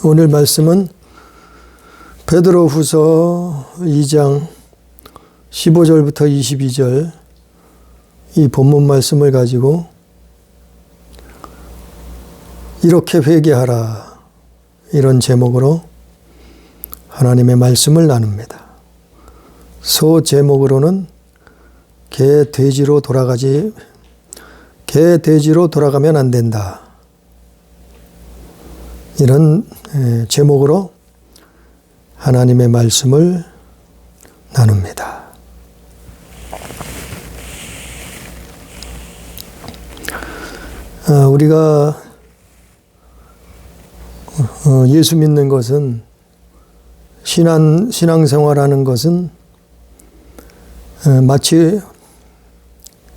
오늘 말씀은 베드로후서 2장 15절부터 22절 이 본문 말씀을 가지고 이렇게 회개하라 이런 제목으로 하나님의 말씀을 나눕니다. 소 제목으로는 개 돼지로 돌아가면 안 된다. 이런 제목으로 하나님의 말씀을 나눕니다. 우리가 예수 믿는 것은 신앙생활하는 것은 마치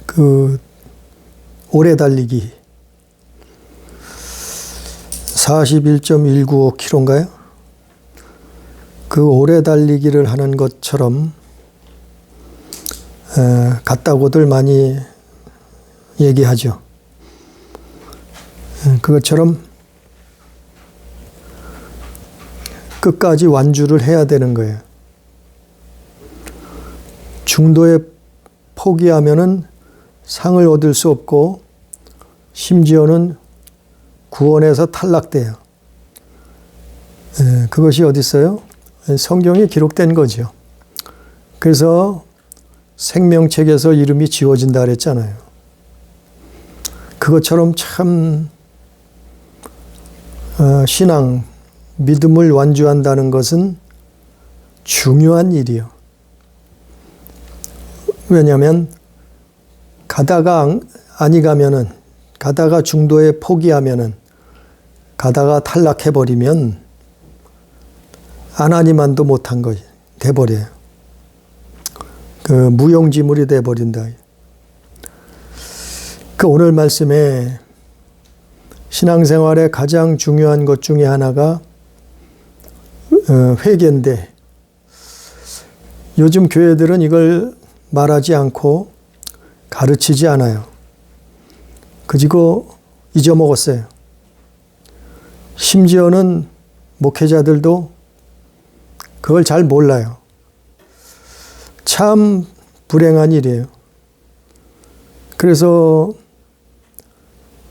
그 오래 달리기 41.195km인가요? 그 오래 달리기를 하는 것처럼 같다고들 많이 얘기하죠. 그것처럼 끝까지 완주를 해야 되는 거예요. 중도에 포기하면은 상을 얻을 수 없고 심지어는 구원에서 탈락돼요. 그것이 어디 있어요? 성경에 기록된 거죠. 그래서 생명책에서 이름이 지워진다 그랬잖아요. 그것처럼 참 신앙, 믿음을 완주한다는 것은 중요한 일이요. 왜냐하면 가다가 아니 가면은, 가다가 중도에 포기하면은, 가다가 탈락해버리면 하나님만도 못한 거 돼버려요. 그 무용지물이 돼버린다. 그 오늘 말씀에 신앙생활의 가장 중요한 것 중에 하나가 회개인데 요즘 교회들은 이걸 말하지 않고 가르치지 않아요. 그리고 잊어먹었어요. 심지어는 목회자들도 그걸 잘 몰라요. 참 불행한 일이에요. 그래서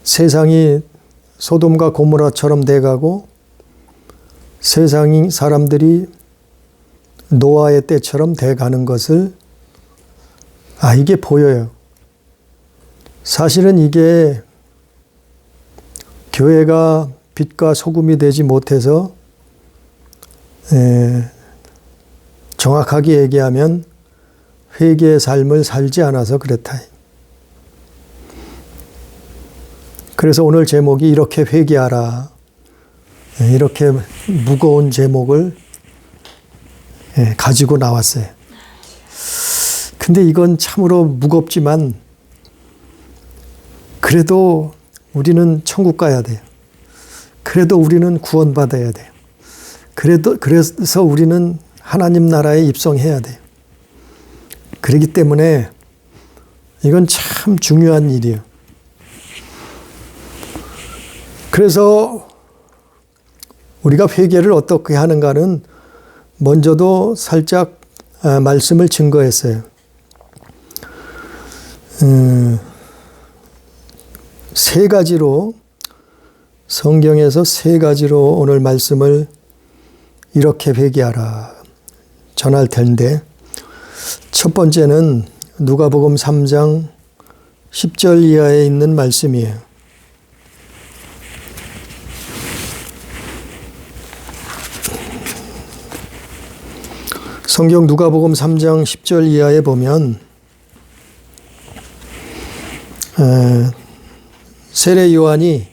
세상이 소돔과 고모라처럼 돼가고 세상 사람들이 노아의 때처럼 돼가는 것을 이게 보여요. 사실은 이게 교회가 빛과 소금이 되지 못해서 정확하게 얘기하면 회개의 삶을 살지 않아서 그렇다. 그래서 오늘 제목이 이렇게 회개하라. 이렇게 무거운 제목을 가지고 나왔어요. 근데 이건 참으로 무겁지만 그래도 우리는 천국 가야 돼요. 그래도 우리는 구원받아야 돼요. 그래서 우리는 하나님 나라에 입성해야 돼요. 그렇기 때문에 이건 참 중요한 일이에요. 그래서 우리가 회개를 어떻게 하는가는 먼저도 살짝 말씀을 증거했어요. 세 가지로 성경에서 세 가지로 오늘 말씀을 이렇게 회개하라 전할 텐데 첫 번째는 누가복음 3장 10절 이하에 있는 말씀이에요. 성경 누가복음 3장 10절 이하에 보면 세례 요한이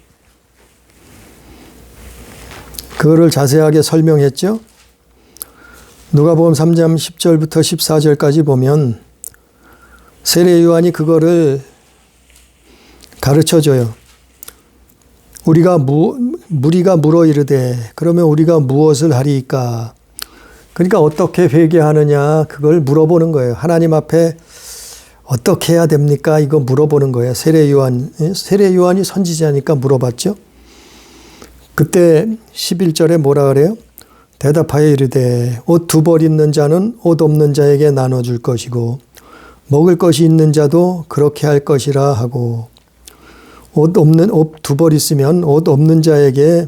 그거를 자세하게 설명했죠. 누가복음 3장 10절부터 14절까지 보면 세례 요한이 그거를 가르쳐줘요. 무리가 물어 이르되 그러면 우리가 무엇을 하리이까? 그러니까 어떻게 회개하느냐 그걸 물어보는 거예요. 하나님 앞에 어떻게 해야 됩니까? 이거 물어보는 거예요. 세례 요한이 선지자니까 물어봤죠. 그때 11절에 뭐라 그래요? 대답하여 이르되 옷 두 벌 있는 자는 옷 없는 자에게 나눠줄 것이고 먹을 것이 있는 자도 그렇게 할 것이라 하고, 옷 두 벌 있으면 옷 없는 자에게,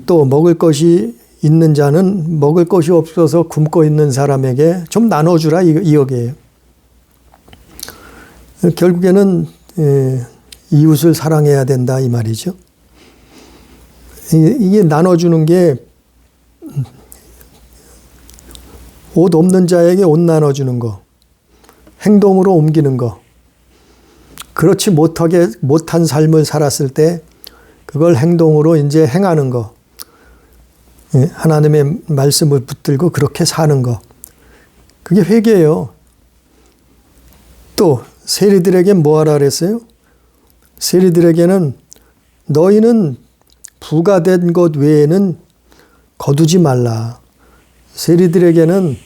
또 먹을 것이 있는 자는 먹을 것이 없어서 굶고 있는 사람에게 좀 나눠주라, 이 얘기예요. 결국에는 이웃을 사랑해야 된다, 이 말이죠. 이게 나눠주는 게 옷 없는 자에게 옷 나눠주는 거, 행동으로 옮기는 거, 그렇지 못한 삶을 살았을 때 그걸 행동으로 이제 행하는 거, 하나님의 말씀을 붙들고 그렇게 사는 거, 그게 회개예요. 또 세리들에게 뭐 하라 그랬어요? 세리들에게는 너희는 부가된 것 외에는 거두지 말라. 세리들에게는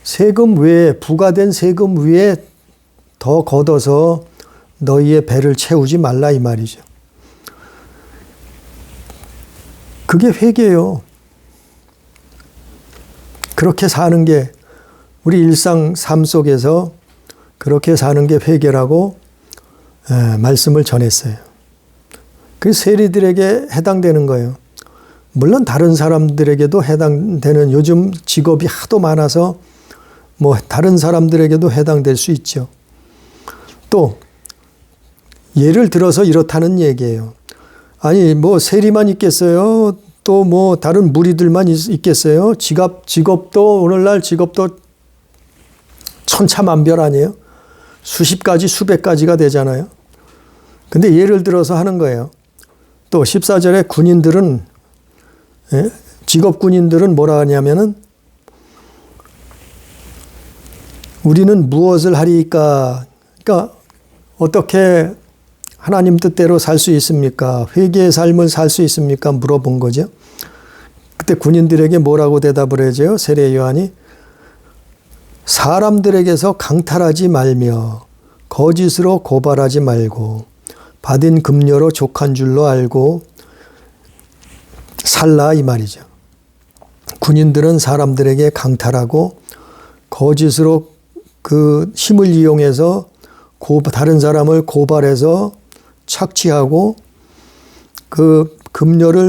세금 외에, 부가된 세금 외에 더 걷어서 너희의 배를 채우지 말라, 이 말이죠. 그게 회개예요. 그렇게 사는 게, 우리 일상 삶 속에서 그렇게 사는 게 회개라고 말씀을 전했어요. 그 세리들에게 해당되는 거예요. 물론 다른 사람들에게도 해당되는, 요즘 직업이 하도 많아서 뭐 다른 사람들에게도 해당될 수 있죠. 또 예를 들어서 이렇다는 얘기예요. 아니 뭐 세리만 있겠어요? 또 뭐 다른 무리들만 있겠어요? 직업도 오늘날 직업도 천차만별 아니에요? 수십 가지 수백 가지가 되잖아요. 근데 예를 들어서 하는 거예요. 또 14절에 군인들은, 직업 군인들은 뭐라 하냐면은, 우리는 무엇을 하리까? 그러니까 어떻게 하나님 뜻대로 살 수 있습니까? 회개의 삶을 살 수 있습니까? 물어본 거죠. 그때 군인들에게 뭐라고 대답을 해줘요? 세례 요한이 사람들에게서 강탈하지 말며 거짓으로 고발하지 말고 받은 급료로 족한 줄로 알고 살라, 이 말이죠. 군인들은 사람들에게 강탈하고 거짓으로 그 힘을 이용해서 다른 사람을 고발해서 착취하고 그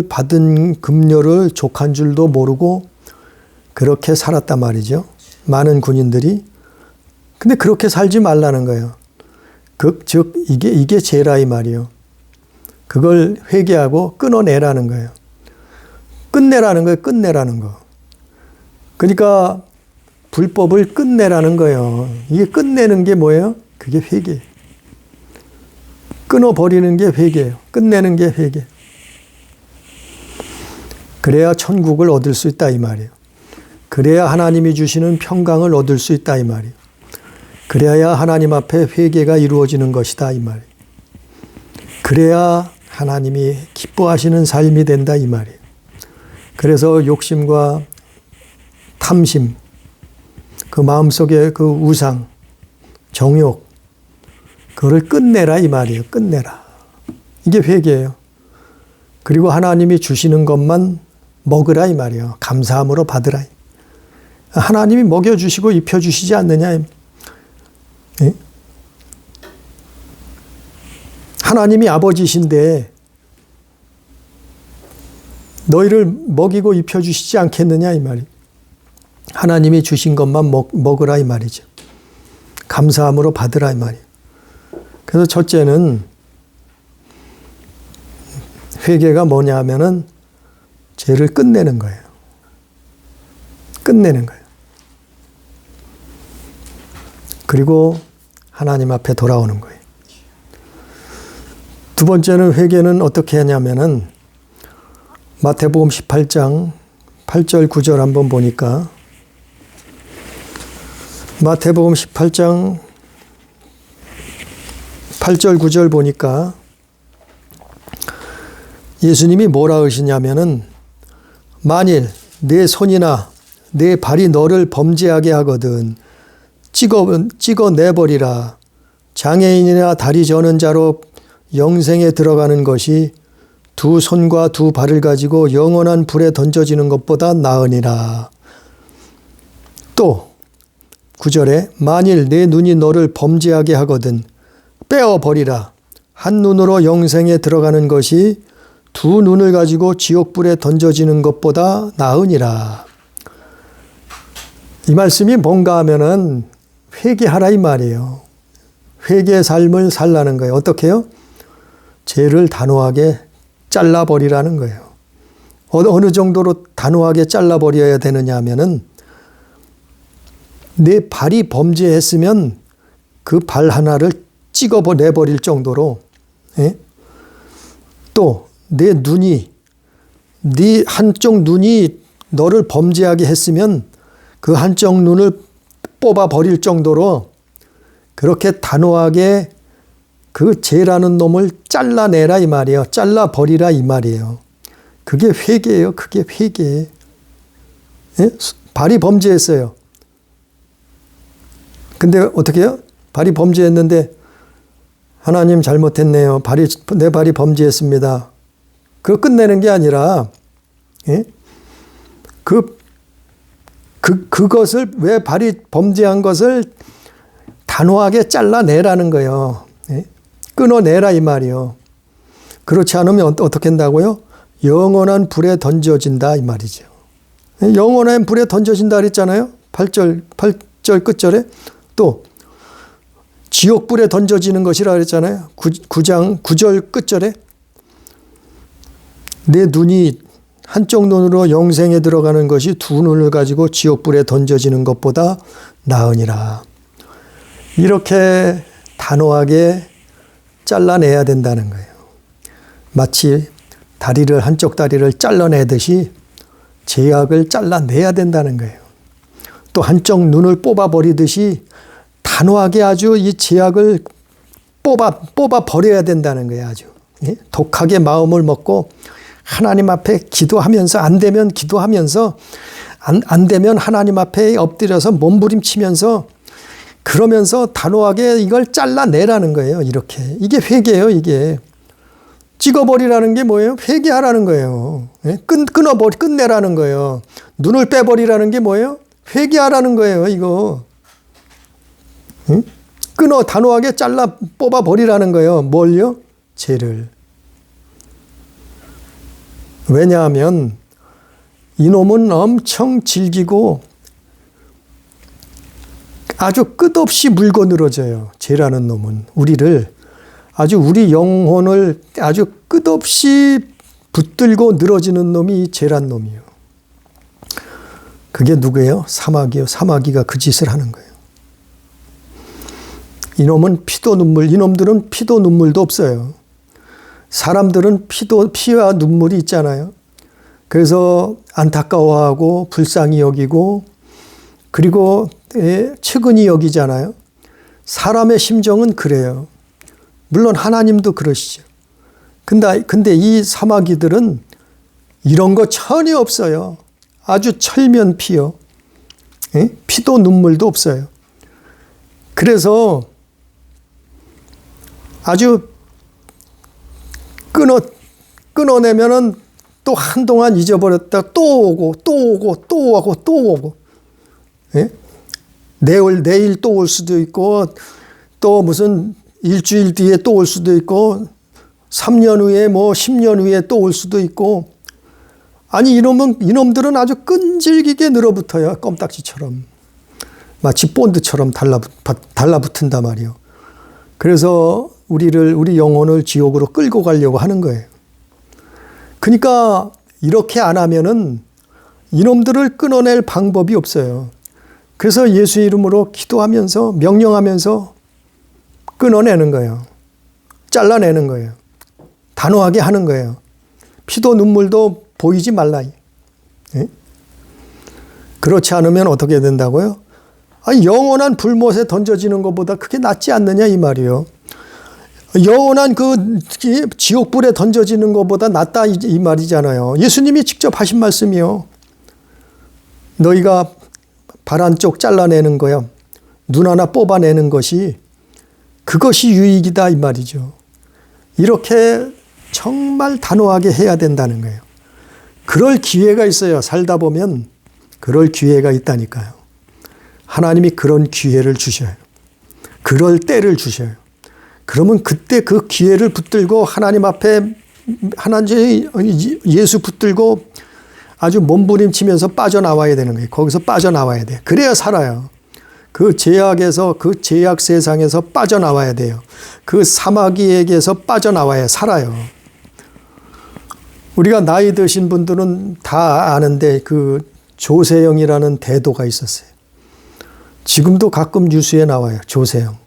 받은 급료를 족한 줄도 모르고 그렇게 살았단 말이죠. 많은 군인들이. 근데 그렇게 살지 말라는 거예요. 즉 이게 죄라, 이 말이요. 그걸 회개하고 끊어내라는 거예요. 끝내라는 거예요. 끝내라는 거. 그러니까 불법을 끝내라는 거예요. 이게 끝내는 게 뭐예요? 그게 회개. 끊어버리는 게 회개예요. 끝내는 게 회개. 그래야 천국을 얻을 수 있다, 이 말이에요. 그래야 하나님이 주시는 평강을 얻을 수 있다, 이 말이에요. 그래야 하나님 앞에 회개가 이루어지는 것이다, 이 말이에요. 그래야 하나님이 기뻐하시는 삶이 된다, 이 말이에요. 그래서 욕심과 탐심, 그 마음속에 그 우상, 정욕, 그거를 끝내라, 이 말이에요. 끝내라. 이게 회개예요. 그리고 하나님이 주시는 것만 먹으라, 이 말이에요. 감사함으로 받으라. 하나님이 먹여주시고 입혀주시지 않느냐. 예? 하나님이 아버지신데 너희를 먹이고 입혀주시지 않겠느냐, 이 말이에요. 하나님이 주신 것만 먹으라, 이 말이죠. 감사함으로 받으라, 이 말이에요. 그래서 첫째는 회개가 뭐냐 하면은 죄를 끝내는 거예요. 끝내는 거예요. 그리고 하나님 앞에 돌아오는 거예요. 두 번째는, 회개는 어떻게 하냐면은 마태복음 18장 8절 9절 한번 보니까, 마태복음 18장 8절 9절 보니까 예수님이 뭐라 하시냐면은, 만일 내 손이나 내 발이 너를 범죄하게 하거든 찍어내버리라. 장애인이나 다리 저는 자로 영생에 들어가는 것이 두 손과 두 발을 가지고 영원한 불에 던져지는 것보다 나으니라. 또 9절에 만일 내 눈이 너를 범죄하게 하거든 빼어버리라. 한 눈으로 영생에 들어가는 것이 두 눈을 가지고 지옥불에 던져지는 것보다 나으니라. 이 말씀이 뭔가 하면은 회개하라 이 말이에요. 회개의 삶을 살라는 거예요. 어떻게 해요? 죄를 단호하게 잘라버리라는 거예요. 어느 정도로 단호하게 잘라버려야 되느냐 하면은 내 발이 범죄했으면 그 발 하나를 찍어내버릴 정도로, 예? 또 내 눈이, 네 한쪽 눈이 너를 범죄하게 했으면 그 한쪽 눈을 뽑아버릴 정도로 그렇게 단호하게 그 죄라는 놈을 잘라내라 이 말이에요. 잘라버리라 이 말이에요. 그게 회개예요. 그게 회개. 예? 발이 범죄했어요. 근데 어떻게 해요? 발이 범죄했는데 하나님 잘못했네요. 내 발이 범죄했습니다. 그거 끝내는 게 아니라, 예? 그것을, 왜 발이 범죄한 것을 단호하게 잘라내라는 거예요. 예? 끊어내라 이 말이요. 그렇지 않으면 어떻게 한다고요? 영원한 불에 던져진다 이 말이죠. 영원한 불에 던져진다 그랬잖아요. 8절 끝절에. 또 지옥불에 던져지는 것이라 그랬잖아요. 9절 끝절에. 내 눈이 한쪽 눈으로 영생에 들어가는 것이 두 눈을 가지고 지옥불에 던져지는 것보다 나으니라. 이렇게 단호하게 잘라내야 된다는 거예요. 마치 한쪽 다리를 잘라내듯이 죄악을 잘라내야 된다는 거예요. 또 한쪽 눈을 뽑아버리듯이 단호하게 아주 이 죄악을 뽑아버려야 된다는 거예요. 아주 독하게 마음을 먹고 하나님 앞에 기도하면서, 안 되면 기도하면서, 안 되면 하나님 앞에 엎드려서 몸부림치면서, 그러면서 단호하게 이걸 잘라내라는 거예요. 이렇게. 이게 회개예요. 이게. 찍어버리라는 게 뭐예요? 회개하라는 거예요. 끝내라는 거예요. 눈을 빼버리라는 게 뭐예요? 회개하라는 거예요. 이거. 단호하게 뽑아버리라는 거예요. 뭘요? 죄를. 왜냐하면 이놈은 엄청 질기고 아주 끝없이 물고 늘어져요. 죄라는 놈은 우리를 우리 영혼을 아주 끝없이 붙들고 늘어지는 놈이 죄란 놈이에요. 그게 누구예요? 사마귀요. 사마귀가 그 짓을 하는 거예요. 이놈은 이놈들은 피도 눈물도 없어요. 사람들은 피와 눈물이 있잖아요. 그래서 안타까워하고 불쌍히 여기고 그리고 측은히 여기잖아요. 사람의 심정은 그래요. 물론 하나님도 그러시죠. 근데 이 사마귀들은 이런 거 전혀 없어요. 아주 철면피요. 피도 눈물도 없어요. 그래서 아주 끊어내면은 또 한동안 잊어버렸다 또 오고 또 오고 또 오고 또 오고. 예? 내일 또 올 수도 있고 또 무슨 일주일 뒤에 또 올 수도 있고 3년 후에 10년 후에 또 올 수도 있고. 아니 이놈들은 아주 끈질기게 늘어붙어요. 껌딱지처럼. 마치 본드처럼 달라붙은단 말이에요. 그래서 우리 영혼을 지옥으로 끌고 가려고 하는 거예요. 그러니까 이렇게 안 하면은 이놈들을 끊어낼 방법이 없어요. 그래서 예수 이름으로 기도하면서 명령하면서 끊어내는 거예요. 잘라내는 거예요. 단호하게 하는 거예요. 피도 눈물도 보이지 말라. 예? 그렇지 않으면 어떻게 된다고요? 영원한 불못에 던져지는 것보다 그게 낫지 않느냐 이 말이에요. 영원한 그 지옥불에 던져지는 것보다 낫다 이 말이잖아요. 예수님이 직접 하신 말씀이요. 너희가 발 한쪽 잘라내는 거야. 눈 하나 뽑아내는 것이 그것이 유익이다 이 말이죠. 이렇게 정말 단호하게 해야 된다는 거예요. 그럴 기회가 있어요. 살다 보면 그럴 기회가 있다니까요. 하나님이 그런 기회를 주셔요. 그럴 때를 주셔요. 그러면 그때 그 기회를 붙들고 하나님 앞에 예수 붙들고 아주 몸부림치면서 빠져나와야 되는 거예요. 거기서 빠져나와야 돼요. 그래야 살아요. 그 제약에서, 그 제약 세상에서 빠져나와야 돼요. 그 사마귀에게서 빠져나와야 살아요. 우리가 나이 드신 분들은 다 아는데 그 조세영이라는 대도가 있었어요. 지금도 가끔 뉴스에 나와요. 조세영.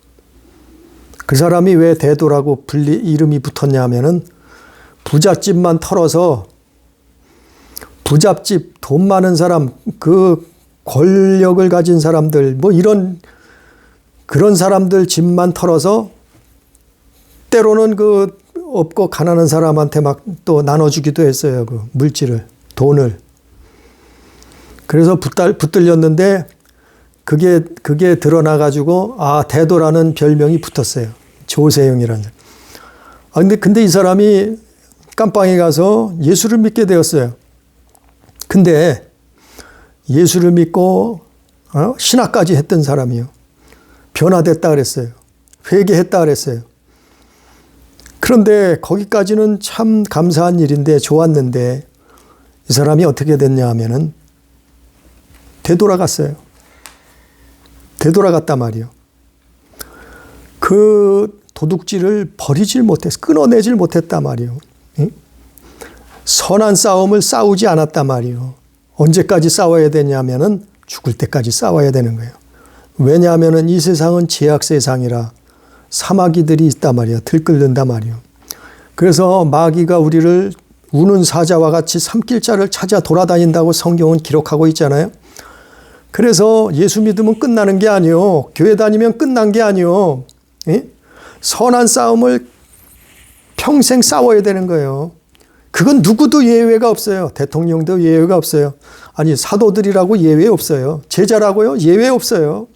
그 사람이 왜 대도라고 이름이 붙었냐 하면은 부잣집만 털어서 부잣집, 돈 많은 사람, 그 권력을 가진 사람들, 뭐 그런 사람들 집만 털어서 때로는 그 없고 가난한 사람한테 막 또 나눠주기도 했어요. 그 물질을, 돈을. 그래서 붙들렸는데 그게 드러나가지고 대도라는 별명이 붙었어요. 조세영이라는. 근데 이 사람이 깜빵에 가서 예수를 믿게 되었어요. 근데 예수를 믿고 신학까지 했던 사람이요. 변화됐다 그랬어요. 회개했다 그랬어요. 그런데 거기까지는 참 감사한 일인데 좋았는데 이 사람이 어떻게 됐냐 하면은 되돌아갔어요. 되돌아갔단 말이요. 그 도둑질을 버리질 못했어. 끊어내질 못했단 말이요. 선한 싸움을 싸우지 않았단 말이요. 언제까지 싸워야 되냐면은 죽을 때까지 싸워야 되는 거예요. 왜냐하면은 이 세상은 제약 세상이라 사마귀들이 있단 말이야. 들끓는단 말이요. 그래서 마귀가 우리를 우는 사자와 같이 삼킬 자를 찾아 돌아다닌다고 성경은 기록하고 있잖아요. 그래서 예수 믿으면 끝나는 게 아니요. 교회 다니면 끝난 게 아니요. 선한 싸움을 평생 싸워야 되는 거예요. 그건 누구도 예외가 없어요. 대통령도 예외가 없어요. 아니 사도들이라고 예외 없어요. 제자라고요? 예외 없어요.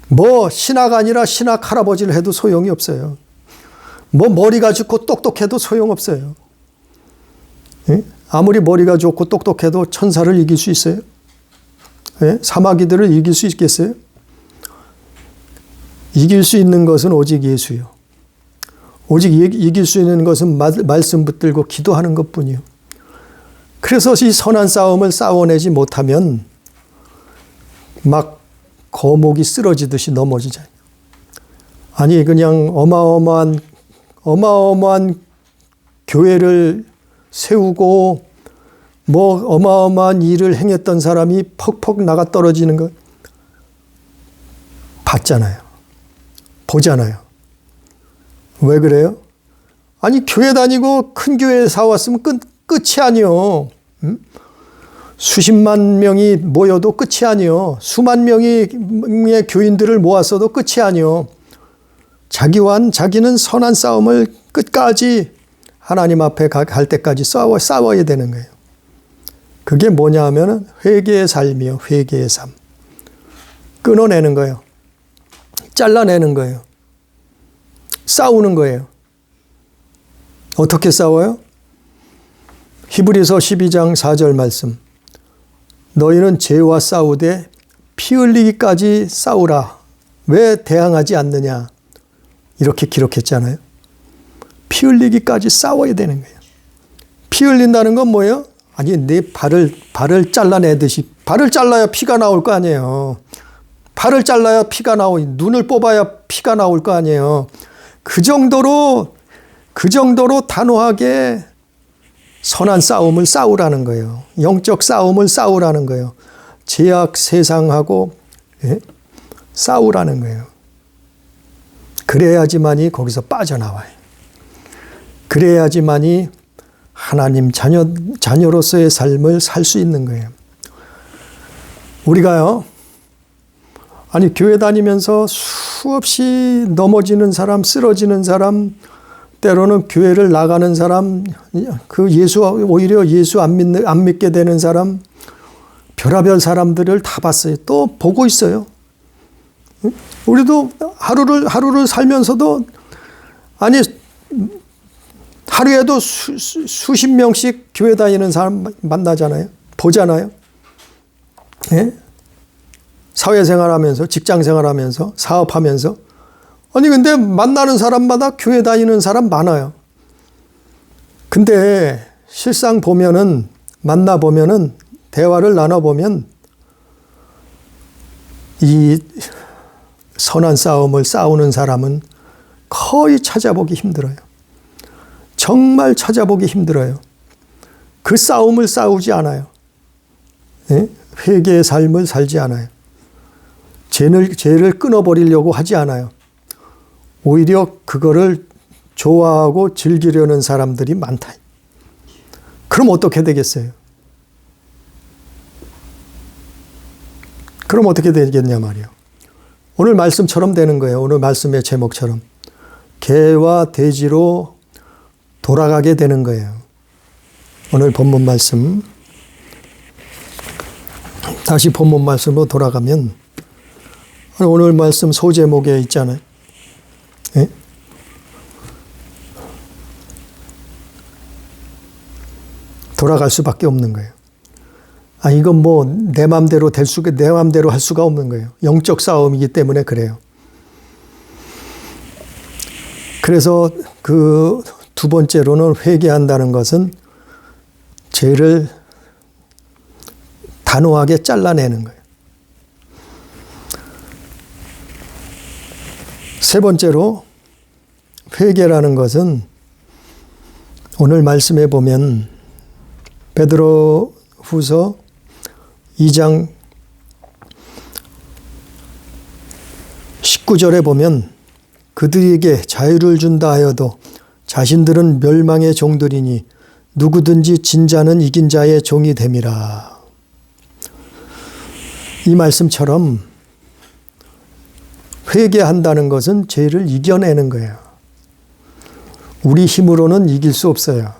뭐 신학 아니라 신학 할아버지를 해도 소용이 없어요. 뭐 머리가 좋고 똑똑해도 소용없어요. 아무리 머리가 좋고 똑똑해도 천사를 이길 수 있어요? 사마귀들을 이길 수 있겠어요? 이길 수 있는 것은 오직 예수요. 오직 이길 수 있는 것은 말씀 붙들고 기도하는 것뿐이요. 그래서 이 선한 싸움을 싸워내지 못하면 막 거목이 쓰러지듯이 넘어지잖아요. 아니 그냥 어마어마한 교회를 세우고 뭐 어마어마한 일을 행했던 사람이 퍽퍽 나가 떨어지는 거 봤잖아요. 보잖아요. 왜 그래요? 아니 교회 다니고 큰 교회 사왔으면 끝이 아니요. 수십만 명이 모여도 끝이 아니요. 수만 명의 교인들을 모았어도 끝이 아니요. 자기는 선한 싸움을 끝까지 하나님 앞에 갈 때까지 싸워야 되는 거예요. 그게 뭐냐 하면 회개의 삶이요. 회개의 삶. 끊어내는 거예요. 잘라내는 거예요. 싸우는 거예요. 어떻게 싸워요? 히브리서 12장 4절 말씀. 너희는 죄와 싸우되 피 흘리기까지 싸우라. 왜 대항하지 않느냐? 이렇게 기록했잖아요. 피 흘리기까지 싸워야 되는 거예요. 피 흘린다는 건 뭐예요? 아니 내 발을 잘라내듯이 발을 잘라야 피가 나올 거 아니에요. 발을 잘라야 피가 나오고 눈을 뽑아야 피가 나올 거 아니에요. 그 정도로 단호하게 선한 싸움을 싸우라는 거예요. 영적 싸움을 싸우라는 거예요. 제약 세상하고 싸우라는 거예요. 그래야지만이 거기서 빠져나와요. 그래야지만이 하나님 자녀로서의 삶을 살 수 있는 거예요. 우리가요, 아니 교회 다니면서 수없이 넘어지는 사람, 쓰러지는 사람, 때로는 교회를 나가는 사람, 오히려 예수 안 믿게 되는 사람, 별의별 사람들을 다 봤어요. 또 보고 있어요. 우리도 하루를 살면서도 아니 하루에도 수십 명씩 교회 다니는 사람 만나잖아요. 보잖아요. 예? 사회생활하면서, 직장생활하면서, 사업하면서. 아니 근데 만나는 사람마다 교회 다니는 사람 많아요. 근데 실상 보면은, 만나보면은, 대화를 나눠보면 이 선한 싸움을 싸우는 사람은 거의 찾아보기 힘들어요. 정말 찾아보기 힘들어요. 그 싸움을 싸우지 않아요. 예? 회개의 삶을 살지 않아요. 죄를 끊어버리려고 하지 않아요. 오히려 그거를 좋아하고 즐기려는 사람들이 많다. 그럼 어떻게 되겠어요? 그럼 어떻게 되겠냐 말이에요. 오늘 말씀처럼 되는 거예요. 오늘 말씀의 제목처럼. 개와 돼지로 돌아가게 되는 거예요. 오늘 본문 말씀. 다시 본문 말씀으로 돌아가면 오늘 말씀 소제목에 있잖아요. 예? 돌아갈 수밖에 없는 거예요. 아, 이건 뭐 내 마음대로 내 마음대로 할 수가 없는 거예요. 영적 싸움이기 때문에 그래요. 그래서 그 두 번째로는 회개한다는 것은 죄를 단호하게 잘라내는 거예요. 세 번째로 회개라는 것은 오늘 말씀해 보면 베드로 후서 2장 19절에 보면 그들에게 자유를 준다 하여도 자신들은 멸망의 종들이니 누구든지 진 자는 이긴 자의 종이 됨이라. 이 말씀처럼 회개한다는 것은 죄를 이겨내는 거예요. 우리 힘으로는 이길 수 없어요.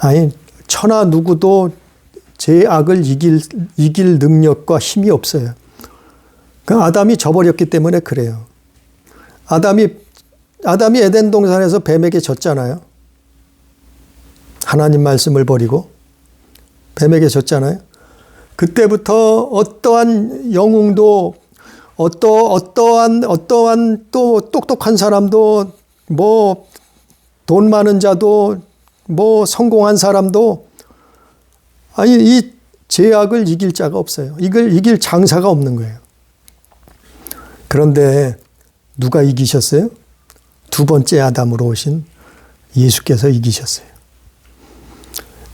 아니, 천하 누구도 죄악을 이길 능력과 힘이 없어요. 그 아담이 져버렸기 때문에 그래요. 아담이 에덴 동산에서 뱀에게 졌잖아요. 하나님 말씀을 버리고 뱀에게 졌잖아요. 그때부터 어떠한 영웅도 어떠한 또 똑똑한 사람도 뭐 돈 많은 자도 뭐 성공한 사람도 아니 이 죄악을 이길 자가 없어요. 이걸 이길 장사가 없는 거예요. 그런데 누가 이기셨어요? 두 번째 아담으로 오신 예수께서 이기셨어요.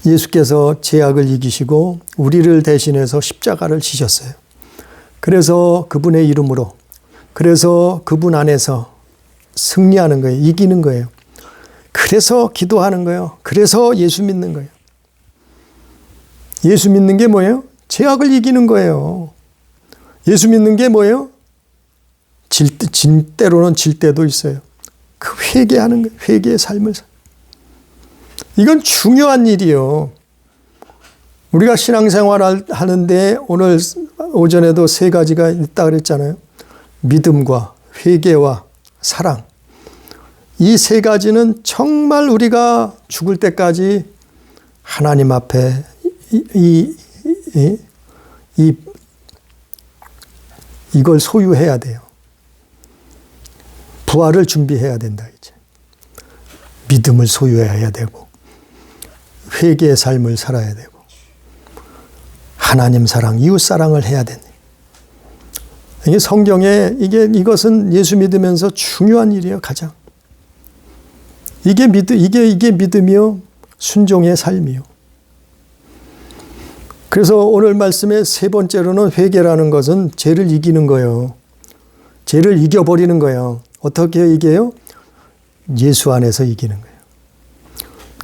예수께서 죄악을 이기시고 우리를 대신해서 십자가를 지셨어요. 그래서 그분의 이름으로, 그래서 그분 안에서 승리하는 거예요. 이기는 거예요. 그래서 기도하는 거예요. 그래서 예수 믿는 거예요. 예수 믿는 게 뭐예요? 죄악을 이기는 거예요. 예수 믿는 게 뭐예요? 때로는 질 때도 있어요. 그 회개하는 거예요. 회개의 삶을. 이건 중요한 일이요. 우리가 신앙생활 하는데 오늘 오전에도 세 가지가 있다 그랬잖아요. 믿음과 회개와 사랑. 이 세 가지는 정말 우리가 죽을 때까지 하나님 앞에 이걸 소유해야 돼요. 부활을 준비해야 된다 이제. 믿음을 소유해야 되고 회개의 삶을 살아야 되고 하나님 사랑, 이웃 사랑을 해야 되네. 이게 성경에 이것은 예수 믿으면서 중요한 일이에요, 가장. 이게 믿음이요, 순종의 삶이요. 그래서 오늘 말씀의 세 번째로는 회개라는 것은 죄를 이기는 거예요. 죄를 이겨버리는 거예요. 어떻게 이겨요? 예수 안에서 이기는 거예요.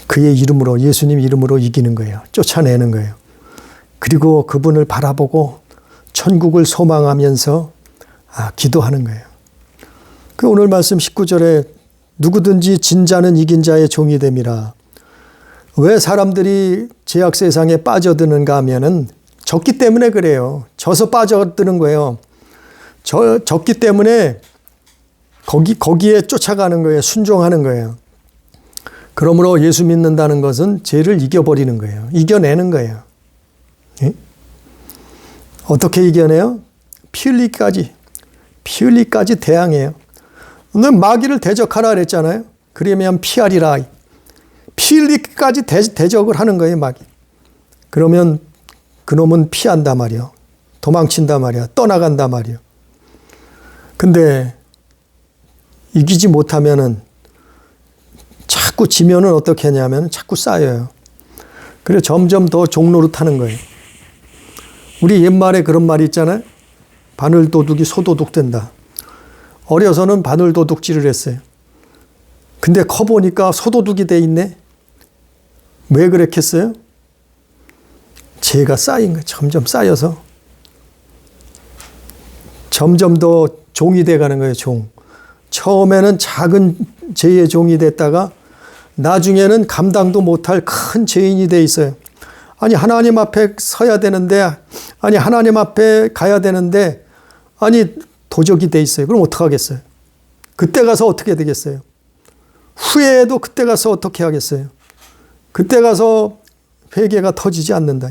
그의 이름으로, 예수님 이름으로 이기는 거예요. 쫓아내는 거예요. 그리고 그분을 바라보고 천국을 소망하면서 기도하는 거예요. 그 오늘 말씀 19절에 누구든지 진 자는 이긴 자의 종이 됨이라. 왜 사람들이 죄악 세상에 빠져드는가 하면은 졌기 때문에 그래요. 져서 빠져드는 거예요. 졌기 때문에 거기에 쫓아가는 거예요. 순종하는 거예요. 그러므로 예수 믿는다는 것은 죄를 이겨버리는 거예요. 이겨내는 거예요. 예? 어떻게 이겨내요? 피 흘리기까지 대항해요. 너 마귀를 대적하라 그랬잖아요. 그러면 피하리라. 피 흘리기까지 대적을 하는 거예요, 마귀. 그러면 그놈은 피한단 말이요. 도망친단 말이야. 떠나간단 말이요. 근데 이기지 못하면은 자꾸 지면은 어떻게 하냐면 자꾸 쌓여요. 그래서 점점 더 종노릇하는 거예요. 우리 옛말에 그런 말이 있잖아요. 바늘도둑이 소도둑 된다. 어려서는 바늘도둑질을 했어요. 근데 커보니까 소도둑이 돼 있네. 왜 그랬겠어요? 죄가 쌓인 거예요. 점점 쌓여서. 점점 더 종이 돼가는 거예요. 종. 처음에는 작은 죄의 종이 됐다가 나중에는 감당도 못할 큰 죄인이 돼 있어요. 아니 하나님 앞에 서야 되는데, 아니 하나님 앞에 가야 되는데, 아니 도적이 돼 있어요. 그럼 어떡하겠어요? 그때 가서 어떻게 되겠어요? 후회해도 그때 가서 어떻게 하겠어요? 그때 가서 회개가 터지지 않는다.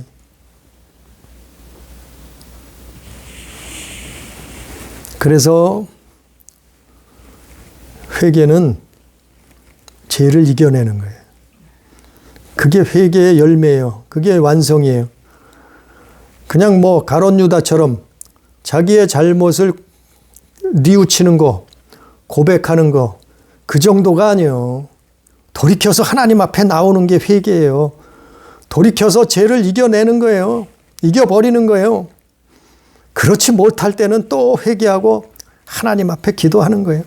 그래서 회개는 죄를 이겨내는 거예요. 그게 회개의 열매예요. 그게 완성이에요. 그냥 뭐 가룟 유다처럼 자기의 잘못을 뉘우치는 거, 고백하는 거, 그 정도가 아니에요. 돌이켜서 하나님 앞에 나오는 게 회개예요. 돌이켜서 죄를 이겨내는 거예요. 이겨버리는 거예요. 그렇지 못할 때는 또 회개하고 하나님 앞에 기도하는 거예요.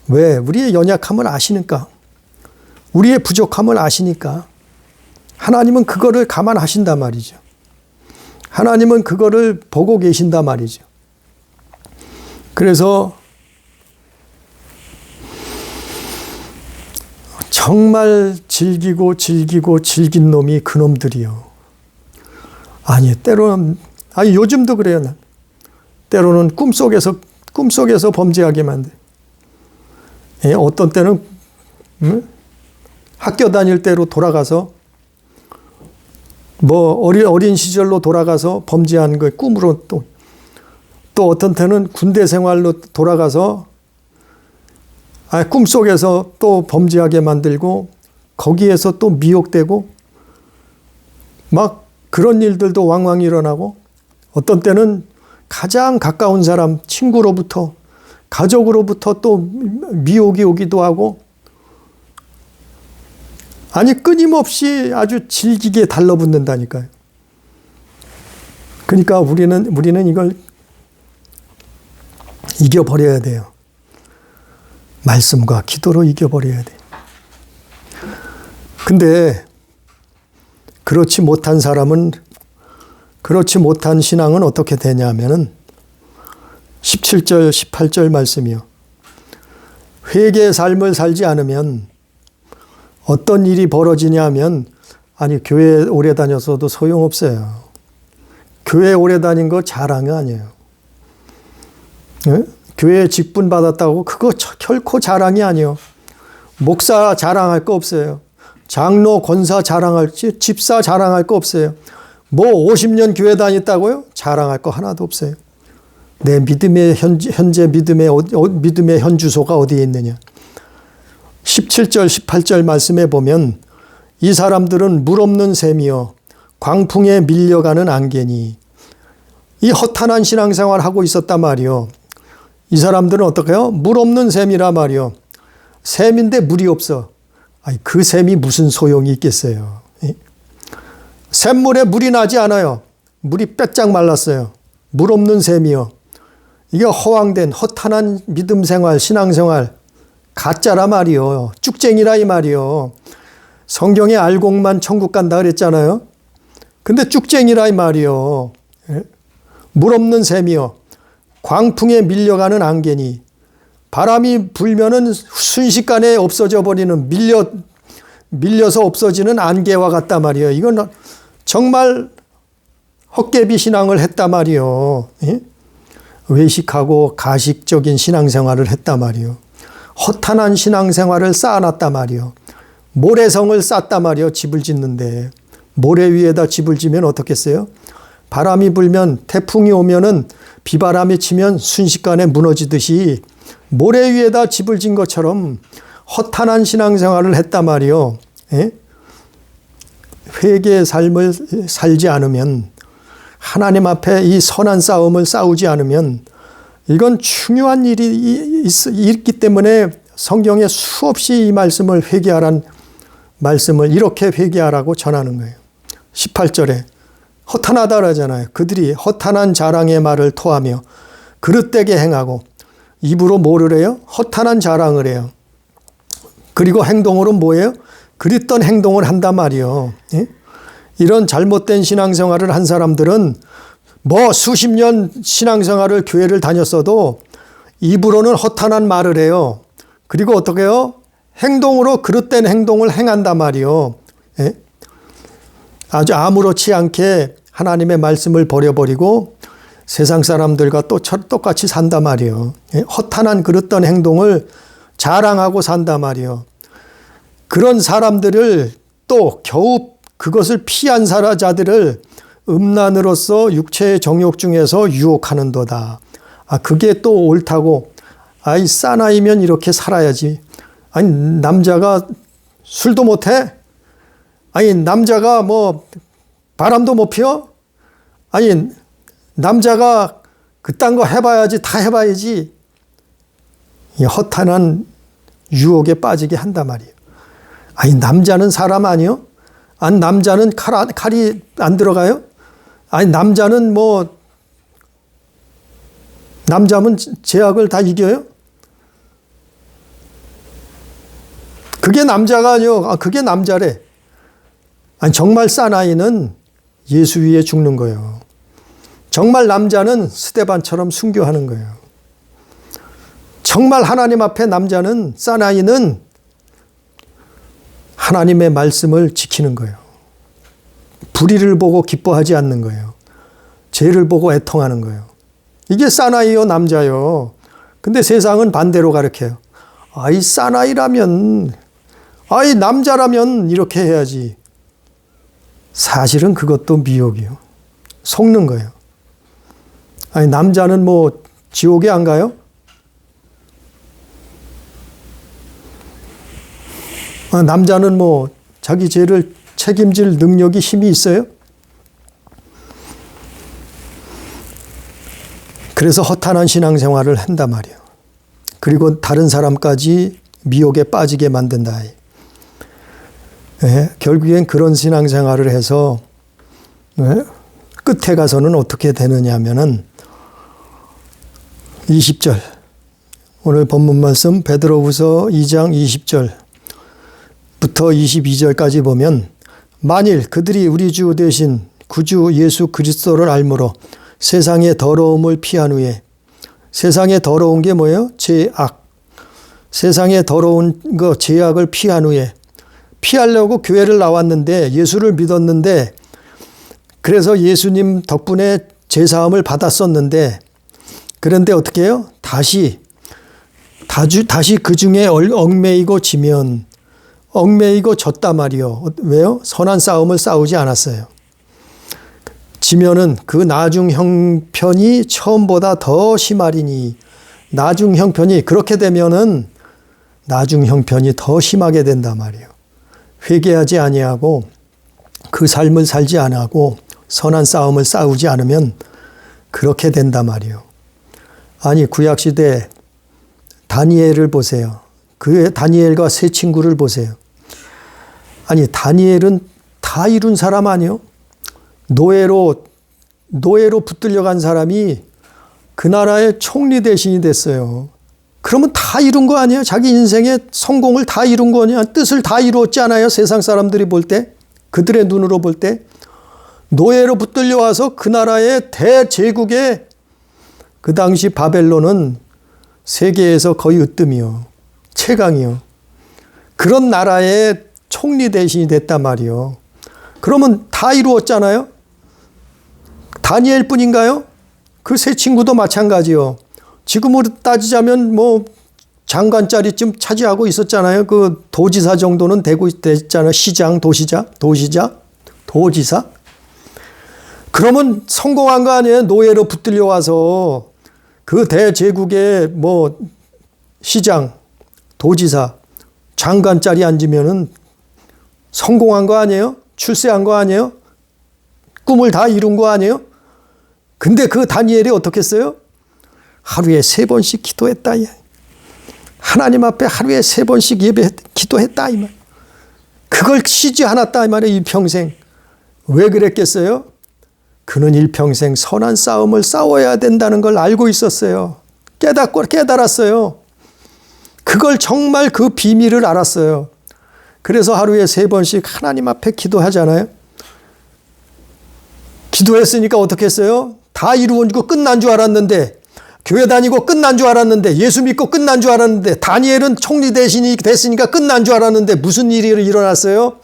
왜? 우리의 연약함을 아시니까. 우리의 부족함을 아시니까. 하나님은 그거를 감안하신단 말이죠. 하나님은 그거를 보고 계신단 말이죠. 그래서 정말 즐기고 즐긴 놈이 그놈들이요. 아니 때로는 요즘도 그래요. 때로는 꿈속에서 범죄하게 만들. 예, 어떤 때는 학교 다닐 때로 돌아가서 뭐 어린 시절로 돌아가서 범죄한 거 꿈으로 또 어떤 때는 군대 생활로 돌아가서 꿈속에서 또 범죄하게 만들고 거기에서 또 미혹되고 막 그런 일들도 왕왕 일어나고 어떤 때는 가장 가까운 사람 친구로부터 가족으로부터 또 미혹이 오기도 하고 아니 끊임없이 아주 질기게 달라붙는다니까요. 그러니까 우리는 이걸 이겨버려야 돼요. 말씀과 기도로 이겨버려야 돼요. 근데 그렇지 못한 신앙은 어떻게 되냐면은 17절, 18절 말씀이요. 회개의 삶을 살지 않으면 어떤 일이 벌어지냐 하면 교회 오래 다녔어도 소용없어요. 교회 오래 다닌 거 자랑이 아니에요. 네? 교회에 직분 받았다고 그거 결코 자랑이 아니에요. 목사 자랑할 거 없어요. 장로, 권사 자랑할지 집사 자랑할 거 없어요. 뭐 50년 교회 다녔다고요? 자랑할 거 하나도 없어요. 내 믿음의 현재 믿음의 현주소가 어디에 있느냐. 17절 18절 말씀에 보면 이 사람들은 물 없는 샘이요 광풍에 밀려가는 안개니. 이 허탄한 신앙생활을 하고 있었단 말이요. 이 사람들은 어떻게 해요? 물 없는 샘이라 말이요. 샘인데 물이 없어. 그 샘이 무슨 소용이 있겠어요. 샘물에 물이 나지 않아요. 물이 빼짝 말랐어요. 물 없는 샘이요. 이게 허황된 허탄한 믿음 생활, 신앙 생활, 가짜라 말이요. 쭉쟁이라 이 말이요. 성경에 알곡만 천국 간다 그랬잖아요. 근데 쭉쟁이라 이 말이요. 물 없는 샘이요. 광풍에 밀려가는 안개니. 바람이 불면은 순식간에 없어져 버리는 밀려서 없어지는 안개와 같다 말이에요. 이건 정말 헛개비 신앙을 했다 말이요. 외식하고 가식적인 신앙생활을 했다 말이요. 허탄한 신앙생활을 쌓아놨다 말이요. 모래성을 쌓단 말이요. 집을 짓는데. 모래 위에다 집을 지면 어떻겠어요? 바람이 불면, 태풍이 오면은, 비바람이 치면 순식간에 무너지듯이 모래 위에다 집을 진 것처럼 허탄한 신앙생활을 했단 말이요. 예? 회개의 삶을 살지 않으면, 하나님 앞에 이 선한 싸움을 싸우지 않으면, 이건 중요한 일이 있기 때문에 성경에 수없이 이 말씀을 회개하란 말씀을 이렇게 회개하라고 전하는 거예요. 18절에 허탄하다 그러잖아요. 그들이 허탄한 자랑의 말을 토하며 그릇되게 행하고, 입으로 뭐를 해요? 허탄한 자랑을 해요. 그리고 행동으로 뭐예요? 그랬던 행동을 한단 말이에요. 예? 이런 잘못된 신앙생활을 한 사람들은 뭐 수십 년 신앙생활을 교회를 다녔어도 입으로는 허탄한 말을 해요. 그리고 어떻게 해요? 행동으로 그릇된 행동을 행한단 말이에요. 예? 아주 아무렇지 않게 하나님의 말씀을 버려버리고 세상 사람들과 또 똑같이 산단 말이에요. 예? 허탄한 그릇된 행동을 자랑하고 산단 말이에요. 그런 사람들을 또 겨우 그것을 피한 자들을 음란으로서 육체의 정욕 중에서 유혹하는도다. 아, 그게 또 옳다고. 아이, 사나이면 이렇게 살아야지. 아니, 남자가 술도 못해? 아니, 남자가 뭐 바람도 못 피워? 아니, 남자가 그딴 거 해봐야지, 다 해봐야지. 이 허탄한 유혹에 빠지게 한단 말이에요. 아니, 남자는 사람 아니요? 아니, 남자는 칼이 안 들어가요? 아니, 남자는 뭐, 남자면 제약을 다 이겨요? 그게 남자가 아니요. 아, 그게 남자래. 아니, 정말 사나이는 예수 위에 죽는 거예요. 정말 남자는 스데반처럼 순교하는 거예요. 정말 하나님 앞에 남자는, 사나이는 하나님의 말씀을 지키는 거예요. 불의를 보고 기뻐하지 않는 거예요. 죄를 보고 애통하는 거예요. 이게 사나이요, 남자요. 근데 세상은 반대로 가르쳐요. 아이, 사나이라면, 아이, 남자라면 이렇게 해야지. 사실은 그것도 미혹이요. 속는 거예요. 아니, 남자는 뭐 지옥에 안 가요? 아, 남자는 뭐 자기 죄를 책임질 능력이, 힘이 있어요? 그래서 허탄한 신앙생활을 한단 말이에요. 그리고 다른 사람까지 미혹에 빠지게 만든다. 네, 결국엔 그런 신앙생활을 해서 네, 끝에 가서는 어떻게 되느냐 하면은 20절, 오늘 본문 말씀 베드로후서 2장 20절부터 22절까지 보면, 만일 그들이 우리 주 대신 구주 예수 그리스도를 알므로 세상의 더러움을 피한 후에, 세상의 더러운 게 뭐예요? 죄악. 세상의 더러운 거, 죄악을 피한 후에, 피하려고 교회를 나왔는데, 예수를 믿었는데, 그래서 예수님 덕분에 죄사함을 받았었는데, 그런데 어떻게 해요? 다시 그 중에 얽매이고 지면, 얽매이고 졌단 말이요. 왜요? 선한 싸움을 싸우지 않았어요. 지면은 그 나중 형편이 처음보다 더 심하리니, 나중 형편이, 그렇게 되면은 나중 형편이 더 심하게 된단 말이에요. 회개하지 아니하고 그 삶을 살지 않고 선한 싸움을 싸우지 않으면 그렇게 된단 말이에요. 아니, 구약시대 다니엘을 보세요. 그 다니엘과 세 친구를 보세요. 아니, 다니엘은 다 이룬 사람 아니요? 노예로 붙들려 간 사람이 그 나라의 총리 대신이 됐어요. 그러면 다 이룬 거 아니에요? 자기 인생의 성공을 다 이룬 거 아니에요? 뜻을 다 이루었지 않아요? 세상 사람들이 볼 때, 그들의 눈으로 볼 때. 노예로 붙들려 와서 그 나라의 대제국에, 그 당시 바벨론은 세계에서 거의 으뜸이요. 최강이요. 그런 나라의 총리 대신이 됐단 말이요. 그러면 다 이루었잖아요? 다니엘 뿐인가요? 그 세 친구도 마찬가지요. 지금으로 따지자면 뭐 장관 자리쯤 차지하고 있었잖아요. 그 도지사 정도는 되고 있잖아요. 시장, 도지사. 그러면 성공한 거 아니에요? 노예로 붙들려 와서 그 대제국의 뭐 시장, 도지사, 장관 자리 앉으면은 성공한 거 아니에요? 출세한 거 아니에요? 꿈을 다 이룬 거 아니에요? 근데 그 다니엘이 어떻게 했어요? 하루에 3번씩 기도했다. 하나님 앞에 하루에 3번씩 기도했다. 이 말. 그걸 쉬지 않았다. 이 말이에요. 이 평생. 왜 그랬겠어요? 그는 일평생 선한 싸움을 싸워야 된다는 걸 알고 있었어요. 깨달았어요. 그걸 정말 그 비밀을 알았어요. 그래서 하루에 3번씩 하나님 앞에 기도하잖아요. 기도했으니까 어떻게 했어요? 다 이루어지고 끝난 줄 알았는데, 교회 다니고 끝난 줄 알았는데, 예수 믿고 끝난 줄 알았는데, 다니엘은 총리 대신이 됐으니까 끝난 줄 알았는데 무슨 일이 일어났어요?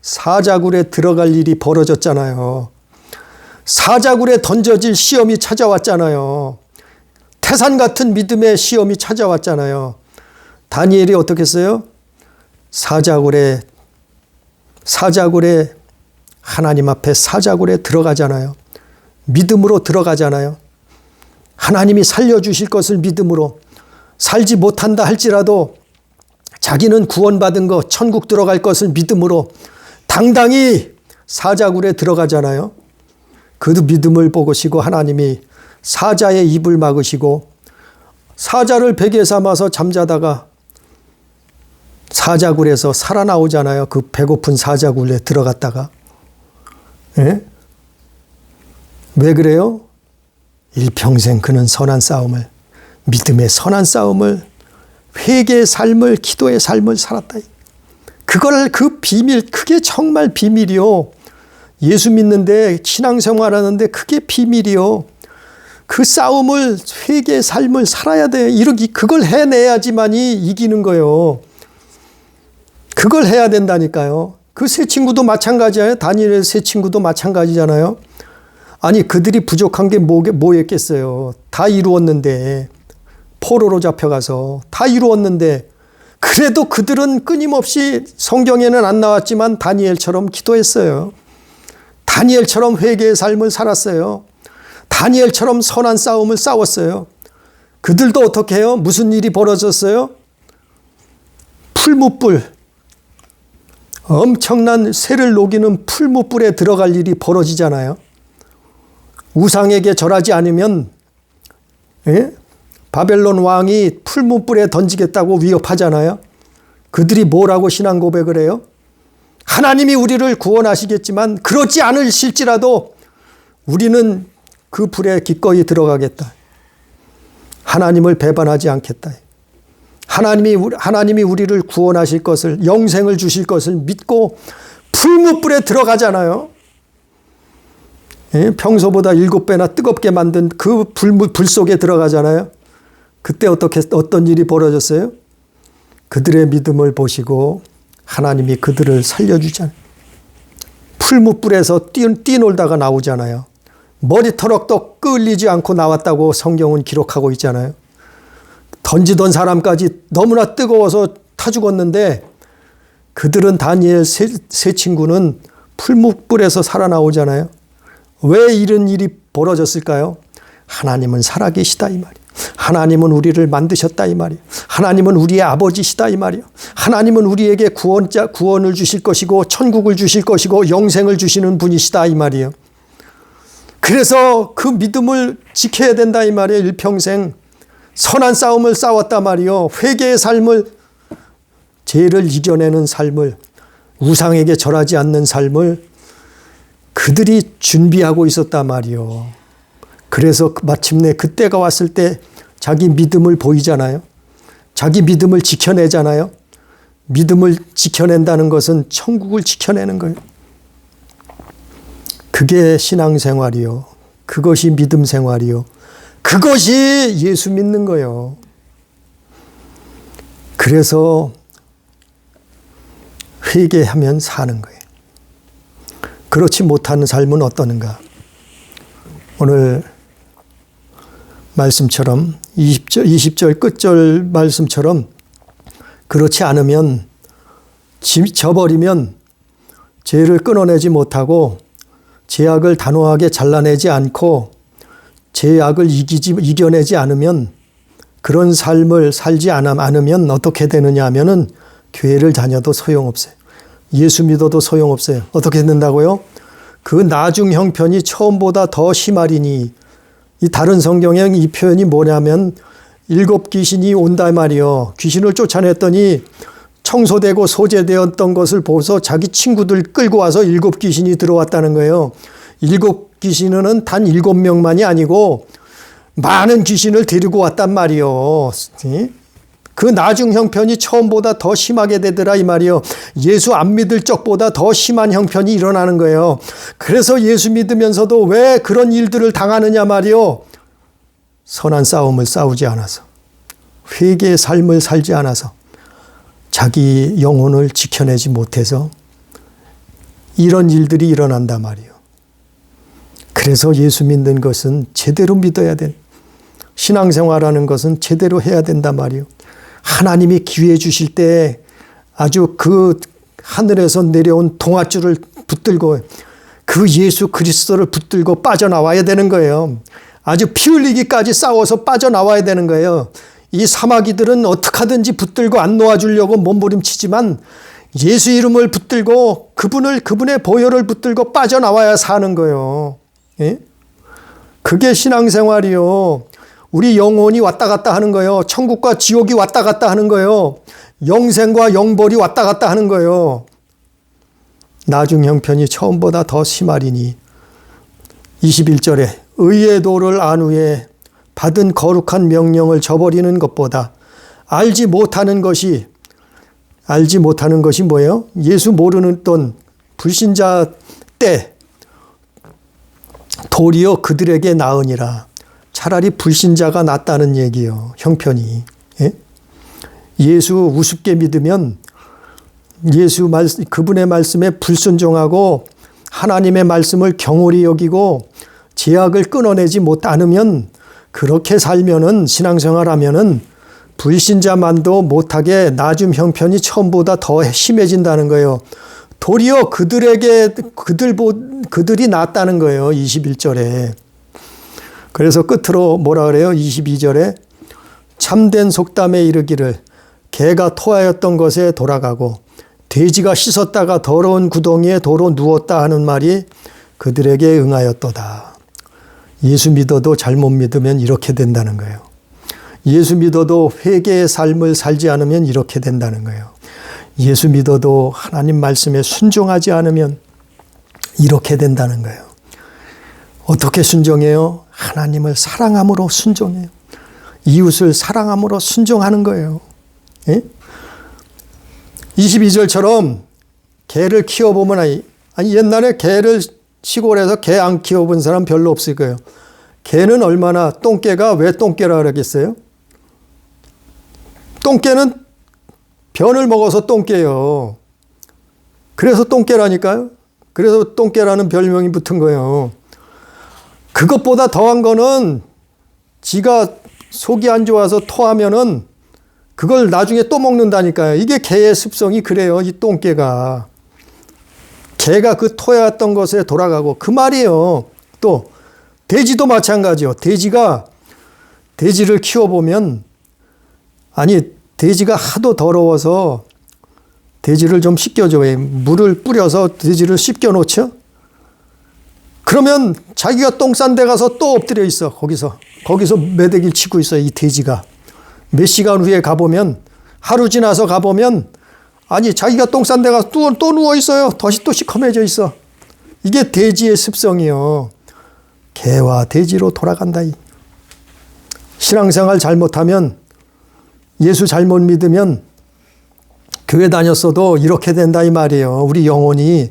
사자굴에 들어갈 일이 벌어졌잖아요. 사자굴에 던져질 시험이 찾아왔잖아요. 태산 같은 믿음의 시험이 찾아왔잖아요. 다니엘이 어떻게 했어요? 사자굴에 하나님 앞에 사자굴에 들어가잖아요. 믿음으로 들어가잖아요. 하나님이 살려주실 것을 믿음으로, 살지 못한다 할지라도 자기는 구원받은 거 천국 들어갈 것을 믿음으로 당당히 사자굴에 들어가잖아요. 그 믿음을 보시고 하나님이 사자의 입을 막으시고 사자를 베개 삼아서 잠자다가 사자굴에서 살아나오잖아요. 그 배고픈 사자굴에 들어갔다가. 예? 왜 그래요? 일평생 그는 선한 싸움을, 믿음의 선한 싸움을, 회개의 삶을, 기도의 삶을 살았다. 그 비밀, 그게 정말 비밀이요. 예수 믿는데, 신앙생활 하는데 그게 비밀이요. 그 싸움을, 회개의 삶을 살아야 돼. 그걸 해내야지만이 이기는 거예요. 그걸 해야 된다니까요. 그 세 친구도 마찬가지예요. 다니엘의 세 친구도 마찬가지잖아요. 아니, 그들이 부족한 게 뭐였겠어요. 다 이루었는데, 포로로 잡혀가서 다 이루었는데, 그래도 그들은 끊임없이, 성경에는 안 나왔지만 다니엘처럼 기도했어요. 다니엘처럼 회개의 삶을 살았어요. 다니엘처럼 선한 싸움을 싸웠어요. 그들도 어떻게 해요? 무슨 일이 벌어졌어요? 풀무불, 엄청난 쇠를 녹이는 풀무불에 들어갈 일이 벌어지잖아요. 우상에게 절하지 않으면, 예? 바벨론 왕이 풀무불에 던지겠다고 위협하잖아요. 그들이 뭐라고 신앙 고백을 해요? 하나님이 우리를 구원하시겠지만 그렇지 않으실지라도 우리는 그 불에 기꺼이 들어가겠다. 하나님을 배반하지 않겠다. 하나님이 우리를 구원하실 것을, 영생을 주실 것을 믿고 풀무불에 들어가잖아요. 예? 평소보다 7배나 뜨겁게 만든 그 불 속에 들어가잖아요. 그때 어떤 일이 벌어졌어요? 그들의 믿음을 보시고 하나님이 그들을 살려주잖아요. 풀무불에서 뛰놀다가 나오잖아요. 머리털럭도 끌리지 않고 나왔다고 성경은 기록하고 있잖아요. 던지던 사람까지 너무나 뜨거워서 타 죽었는데 그들은 다니엘 세 친구는 풀무불에서 살아나오잖아요. 왜 이런 일이 벌어졌을까요? 하나님은 살아계시다 이 말이에요. 하나님은 우리를 만드셨다 이 말이에요. 하나님은 우리의 아버지시다 이 말이에요. 하나님은 우리에게 구원을 주실 것이고 천국을 주실 것이고 영생을 주시는 분이시다 이 말이에요. 그래서 그 믿음을 지켜야 된다 이 말이에요. 일평생 선한 싸움을 싸웠다 말이요. 회개의 삶을, 죄를 이겨내는 삶을, 우상에게 절하지 않는 삶을 그들이 준비하고 있었단 말이요. 그래서 마침내 그때가 왔을 때 자기 믿음을 보이잖아요. 자기 믿음을 지켜내잖아요. 믿음을 지켜낸다는 것은 천국을 지켜내는 거예요. 그게 신앙생활이요. 그것이 믿음 생활이요. 그것이 예수 믿는 거예요. 그래서 회개하면 사는 거예요. 그렇지 못하는 삶은 어떠는가? 오늘 말씀처럼 20절 끝절 말씀처럼 그렇지 않으면 져버리면 죄를 끊어내지 못하고 죄악을 단호하게 잘라내지 않고 죄악을 이겨내지 않으면 그런 삶을 살지 않으면 어떻게 되느냐 하면은 교회를 다녀도 소용없어요. 예수 믿어도 소용없어요. 어떻게 된다고요? 그 나중 형편이 처음보다 더 심하리니, 이 다른 성경에 이 표현이 뭐냐면 7 귀신이 온다 말이요. 귀신을 쫓아냈더니 청소되고 소재되었던 것을 보고서 자기 친구들 끌고 와서 7 귀신이 들어왔다는 거예요. 7 귀신은 단 7명만이 아니고 많은 귀신을 데리고 왔단 말이요. 그 나중 형편이 처음보다 더 심하게 되더라 이 말이요. 예수 안 믿을 적보다 더 심한 형편이 일어나는 거예요. 그래서 예수 믿으면서도 왜 그런 일들을 당하느냐 말이요. 선한 싸움을 싸우지 않아서, 회개의 삶을 살지 않아서, 자기 영혼을 지켜내지 못해서 이런 일들이 일어난다 말이요. 그래서 예수 믿는 것은 제대로 믿어야 돼. 신앙생활하는 것은 제대로 해야 된다 말이요. 하나님이 기회 주실 때 아주 그 하늘에서 내려온 동아줄을 붙들고 그 예수 그리스도를 붙들고 빠져나와야 되는 거예요. 아주 피 흘리기까지 싸워서 빠져나와야 되는 거예요. 이 사마귀들은 어떻게 하든지 붙들고 안 놓아주려고 몸부림치지만 예수 이름을 붙들고 그분의 보혈을 붙들고 빠져나와야 사는 거예요. 예? 그게 신앙생활이요. 우리 영혼이 왔다 갔다 하는 거예요. 천국과 지옥이 왔다 갔다 하는 거예요. 영생과 영벌이 왔다 갔다 하는 거예요. 나중 형편이 처음보다 더 심하리니 21절에 의의 도를 안 후에 받은 거룩한 명령을 저버리는 것보다 알지 못하는 것이 뭐예요? 예수 모르는 돈 불신자 때 도리어 그들에게 나으니라. 차라리 불신자가 낫다는 얘기예요. 형편이. 예? 예수 우습게 믿으면 그분의 말씀에 불순종하고 하나님의 말씀을 경홀히 여기고 죄악을 끊어내지 않으면, 그렇게 살면은, 신앙생활하면은 불신자만도 못하게 나중 형편이 처음보다 더 심해진다는 거예요. 도리어 그들이 낫다는 거예요. 21절에. 그래서 끝으로 뭐라 그래요? 22절에 참된 속담에 이르기를 개가 토하였던 것에 돌아가고 돼지가 씻었다가 더러운 구덩이에 도로 누웠다 하는 말이 그들에게 응하였도다. 예수 믿어도 잘못 믿으면 이렇게 된다는 거예요. 예수 믿어도 회개의 삶을 살지 않으면 이렇게 된다는 거예요. 예수 믿어도 하나님 말씀에 순종하지 않으면 이렇게 된다는 거예요. 어떻게 순종해요? 하나님을 사랑함으로 순종해요. 이웃을 사랑함으로 순종하는 거예요. 예? 22절처럼 개를 키워보면, 아니 옛날에 개를 시골에서 개 안 키워본 사람 별로 없을 거예요. 개는 얼마나, 똥개가 왜 똥개라 그러겠어요? 똥개는 변을 먹어서 똥개예요. 그래서 똥개라니까요. 그래서 똥개라는 별명이 붙은 거예요. 그것보다 더한 거는 지가 속이 안 좋아서 토하면은 그걸 나중에 또 먹는다니까요. 이게 개의 습성이 그래요. 이 똥개가. 개가 그 토해왔던 것에 돌아가고, 그 말이에요. 또 돼지도 마찬가지요. 돼지를 키워보면, 돼지가 하도 더러워서 돼지를 좀 씻겨줘요. 물을 뿌려서 돼지를 씻겨놓죠. 그러면 자기가 똥 싼 데 가서 또 엎드려 있어. 거기서 매대기를 치고 있어요. 이 돼지가. 몇 시간 후에 가보면, 하루 지나서 가보면, 자기가 똥 싼 데 가서 또 누워 있어요. 또 시커매져 있어. 이게 돼지의 습성이요. 개와 돼지로 돌아간다. 신앙생활 잘못하면, 예수 잘못 믿으면 교회 다녔어도 이렇게 된다 이 말이에요. 우리 영혼이,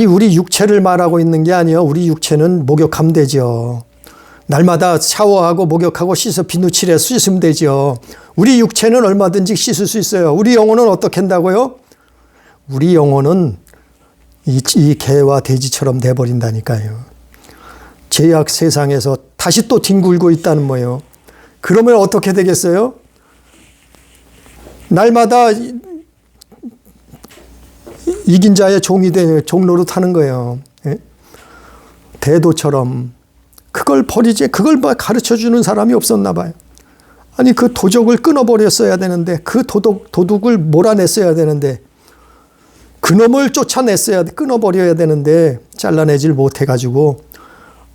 우리 육체를 말하고 있는 게 아니에요. 우리 육체는 목욕하면 되죠. 날마다 샤워하고 목욕하고 씻어 비누칠해 씻으면 되죠. 우리 육체는 얼마든지 씻을 수 있어요. 우리 영혼은 어떻게 한다고요? 우리 영혼은 이 개와 돼지처럼 돼버린다니까요. 죄악 세상에서 다시 또 뒹굴고 있다는 거예요. 그러면 어떻게 되겠어요? 날마다 이긴 자의 종로로 타는 거예요. 예? 대도처럼. 그걸 버리지, 그걸 가르쳐 주는 사람이 없었나 봐요. 아니, 그 도적을 끊어버렸어야 되는데, 그 도둑을 몰아냈어야 되는데, 그놈을 끊어버려야 되는데, 잘라내질 못해가지고,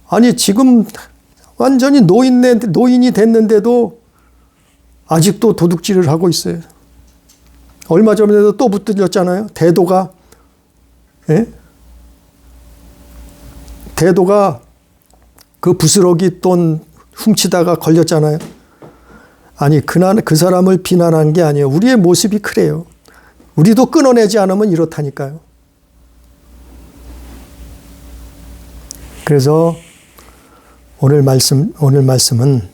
아니, 지금 완전히 노인이 됐는데도 아직도 도둑질을 하고 있어요. 얼마 전에도 또 붙들렸잖아요. 대도가, 예? 대도가 그 부스러기 돈 훔치다가 걸렸잖아요. 아니, 그 사람을 비난한 게 아니에요. 우리의 모습이 그래요. 우리도 끊어내지 않으면 이렇다니까요. 그래서 오늘 말씀은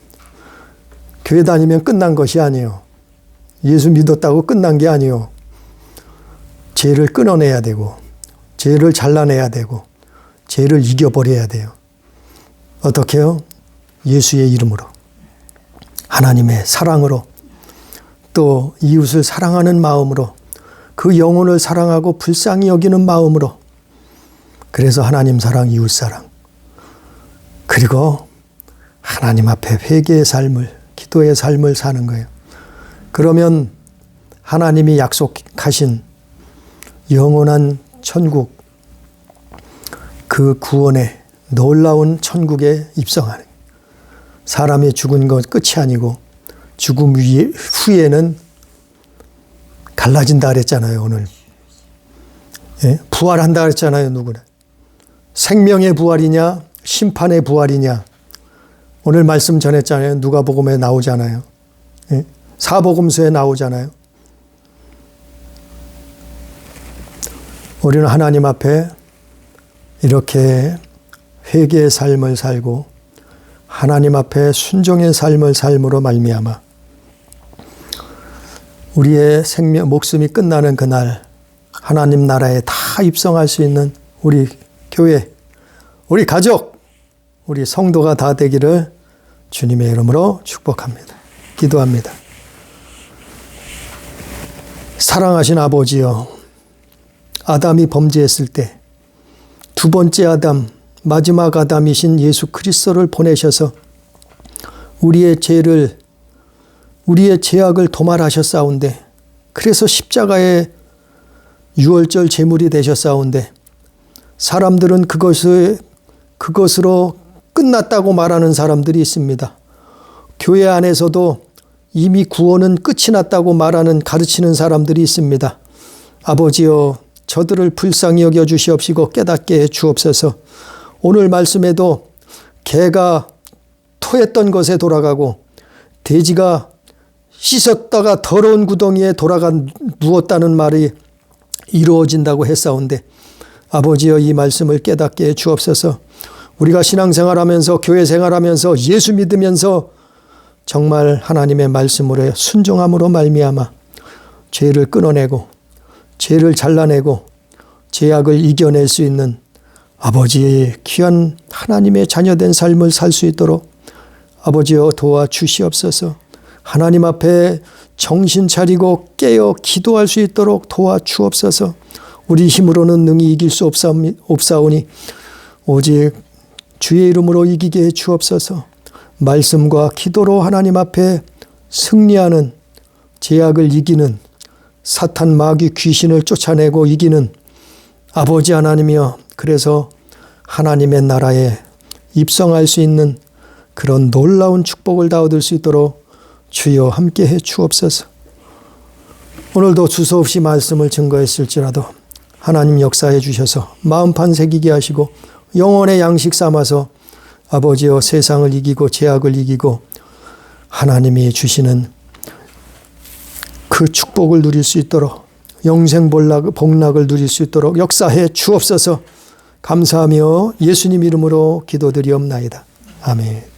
교회 다니면 끝난 것이 아니에요. 예수 믿었다고 끝난 게 아니에요. 죄를 끊어내야 되고, 죄를 잘라내야 되고, 죄를 이겨버려야 돼요. 어떻게 해요? 예수의 이름으로, 하나님의 사랑으로, 또 이웃을 사랑하는 마음으로, 그 영혼을 사랑하고 불쌍히 여기는 마음으로, 그래서 하나님 사랑, 이웃 사랑, 그리고 하나님 앞에 회개의 삶을, 기도의 삶을 사는 거예요. 그러면 하나님이 약속하신 영원한 천국, 그 구원의 놀라운 천국에 입성하는, 사람이 죽은 것 끝이 아니고 죽음 후에는 갈라진다 그랬잖아요. 오늘 예? 부활한다 그랬잖아요. 누구나 생명의 부활이냐 심판의 부활이냐, 오늘 말씀 전했잖아요. 누가복음에 나오잖아요. 예? 사복음서에 나오잖아요. 우리는 하나님 앞에 이렇게 회개의 삶을 살고 하나님 앞에 순종의 삶을 삶으로 말미암아 우리의 목숨이 끝나는 그날 하나님 나라에 다 입성할 수 있는 우리 교회, 우리 가족, 우리 성도가 다 되기를 주님의 이름으로 축복합니다. 기도합니다. 사랑하신 아버지여, 아담이 범죄했을 때 두 번째 아담, 마지막 아담이신 예수 그리스도를 보내셔서 우리의 죄악을 도말하셨사온데, 그래서 십자가의 유월절 제물이 되셨사온데, 사람들은 그것으로 끝났다고 말하는 사람들이 있습니다. 교회 안에서도 이미 구원은 끝이 났다고 가르치는 사람들이 있습니다. 아버지여, 저들을 불쌍히 여겨 주시옵시고 깨닫게 해 주옵소서. 오늘 말씀에도 개가 토했던 것에 돌아가고 돼지가 씻었다가 더러운 구덩이에 누웠다는 말이 이루어진다고 했사온데, 아버지여, 이 말씀을 깨닫게 해 주옵소서. 우리가 신앙생활하면서 교회 생활하면서 예수 믿으면서 정말 하나님의 말씀으로 순종함으로 말미암아 죄를 끊어내고 죄를 잘라내고 죄악을 이겨낼 수 있는 아버지의 귀한 하나님의 자녀된 삶을 살 수 있도록 아버지여 도와주시옵소서. 하나님 앞에 정신 차리고 깨어 기도할 수 있도록 도와주옵소서. 우리 힘으로는 능히 이길 수 없사오니 오직 주의 이름으로 이기게 해 주옵소서. 말씀과 기도로 하나님 앞에 승리하는, 죄악을 이기는, 사탄 마귀 귀신을 쫓아내고 이기는 아버지 하나님이여, 그래서 하나님의 나라에 입성할 수 있는 그런 놀라운 축복을 다 얻을 수 있도록 주여 함께 해 주옵소서. 오늘도 주소없이 말씀을 증거했을지라도 하나님 역사해 주셔서 마음 반새기게 하시고 영혼의 양식 삼아서 아버지여, 세상을 이기고 죄악을 이기고 하나님이 주시는 그 축복을 누릴 수 있도록, 영생 복락을 누릴 수 있도록 역사해 주옵소서. 감사하며 예수님 이름으로 기도드리옵나이다. 아멘.